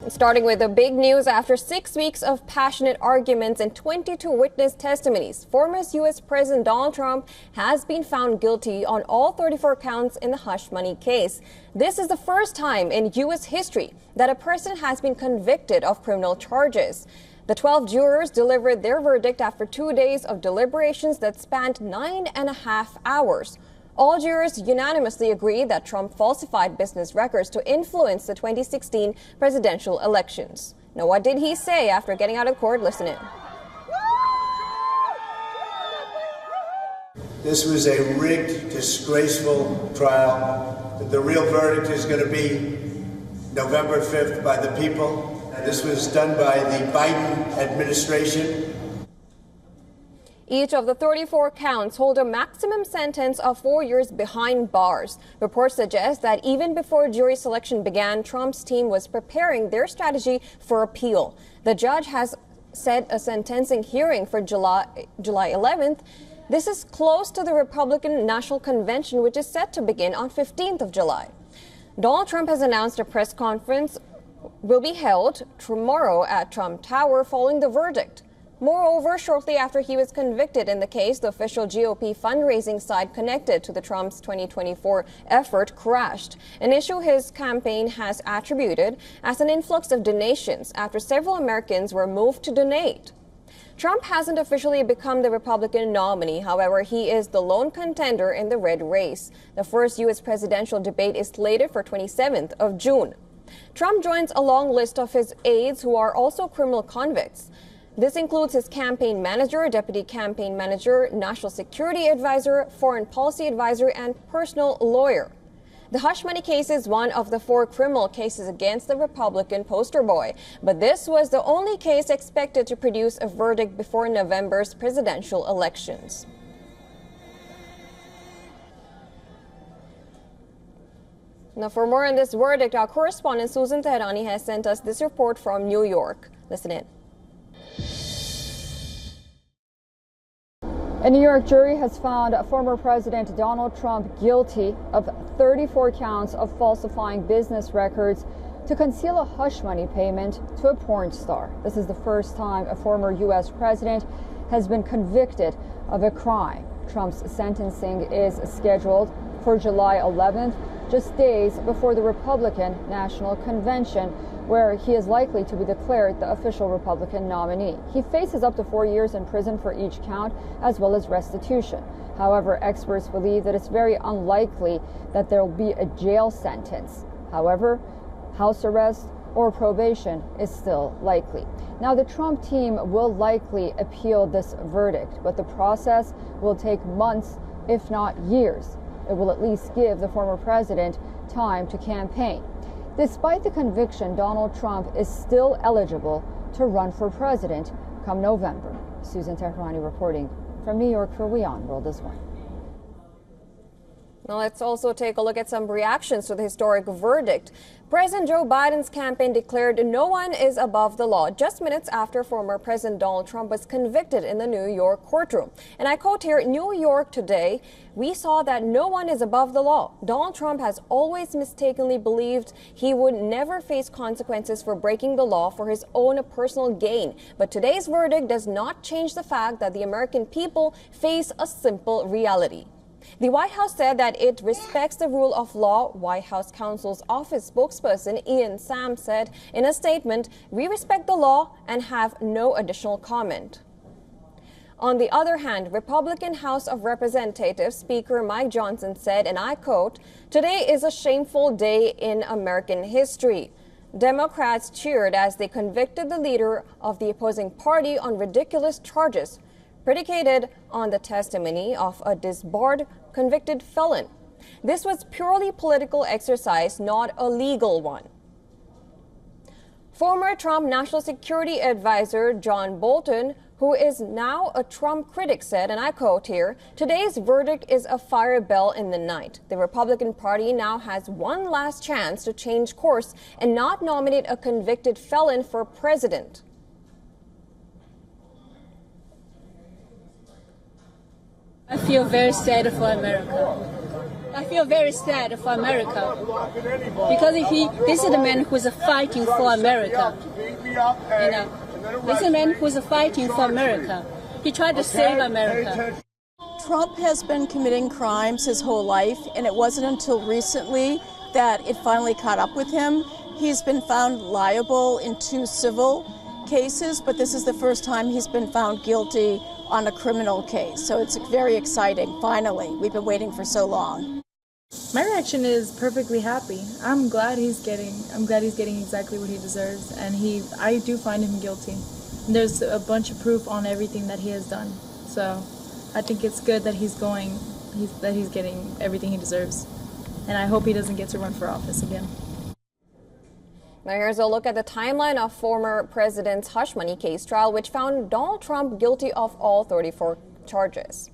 Starting with the big news, after 6 weeks of passionate arguments and 22 witness testimonies, former U.S. President Donald Trump has been found guilty on all 34 counts in the hush money case. This is the first time in U.S. history that a person has been convicted of criminal charges. The 12 jurors delivered their verdict after 2 days of deliberations that spanned 9.5 hours. All jurors unanimously agreed that Trump falsified business records to influence the 2016 presidential elections. Now, what did he say after getting out of court? Listen in. This was a rigged, disgraceful trial. The real verdict is going to be November 5th by the people. This was done by the Biden administration. Each of the 34 counts hold a maximum sentence of 4 years behind bars. Reports suggest that even before jury selection began, Trump's team was preparing their strategy for appeal. The judge has set a sentencing hearing for July 11th. This is close to the Republican National Convention, which is set to begin on 15th of July. Donald Trump has announced a press conference will be held tomorrow at Trump Tower following the verdict. Moreover, shortly after he was convicted in the case, the official GOP fundraising site connected to the Trump's 2024 effort crashed, an issue his campaign has attributed as an influx of donations after several Americans were moved to donate. Trump hasn't officially become the Republican nominee. However, he is the lone contender in the red race. The first U.S. presidential debate is slated for 27th of June. Trump joins a long list of his aides who are also criminal convicts. This includes his campaign manager, deputy campaign manager, national security advisor, foreign policy advisor, and personal lawyer. The hush money case is one of the 4 criminal cases against the Republican poster boy, but this was the only case expected to produce a verdict before November's presidential elections. Now, for more on this verdict, our correspondent Susan Teherani has sent us this report from New York. Listen in. A New York jury has found former President Donald Trump guilty of 34 counts of falsifying business records to conceal a hush money payment to a porn star. This is the first time a former U.S. president has been convicted of a crime. Trump's sentencing is scheduled for July 11th, just days before the Republican National Convention, where he is likely to be declared the official Republican nominee. He faces up to 4 years in prison for each count, as well as restitution. However, experts believe that it's very unlikely that there will be a jail sentence. However, house arrest or probation is still likely. Now, the Trump team will likely appeal this verdict, but the process will take months, if not years. It will at least give the former president time to campaign. Despite the conviction, Donald Trump is still eligible to run for president come November. Susan Teherani reporting from New York for WION World is One. Now let's also take a look at some reactions to the historic verdict. President Joe Biden's campaign declared no one is above the law just minutes after former President Donald Trump was convicted in the New York courtroom. And I quote here, "New York today, we saw that no one is above the law. Donald Trump has always mistakenly believed he would never face consequences for breaking the law for his own personal gain. But today's verdict does not change the fact that the American people face a simple reality." The White House said that it respects the rule of law. White House counsel's office spokesperson Ian Sam said in a statement, "We respect the law and have no additional comment." On the other hand, Republican House of Representatives Speaker Mike Johnson said, and I quote, "Today is a shameful day in American history." Democrats cheered as they convicted the leader of the opposing party on ridiculous charges predicated on the testimony of a disbarred convicted felon. This was purely political exercise, not a legal one. Former Trump National Security Advisor John Bolton, who is now a Trump critic, said, and I quote here, "Today's verdict is a fire bell in the night. The Republican Party now has one last chance to change course and not nominate a convicted felon for president." I feel very sad for America. I feel very sad for America because this is the man who's fighting for America. You know, this is the man who's fighting for America. He tried to save America. Trump has been committing crimes his whole life, and it wasn't until recently that it finally caught up with him. He's been found liable in 2 civil cases, but this is the first time he's been found guilty on a criminal case. So it's very exciting, finally. We've been waiting for so long. My reaction is perfectly happy. I'm glad he's getting exactly what he deserves, and I do find him guilty. And there's a bunch of proof on everything that he has done. So I think it's good that he's getting everything he deserves. And I hope he doesn't get to run for office again. Now here's a look at the timeline of former president's hush money case trial, which found Donald Trump guilty of all 34 charges.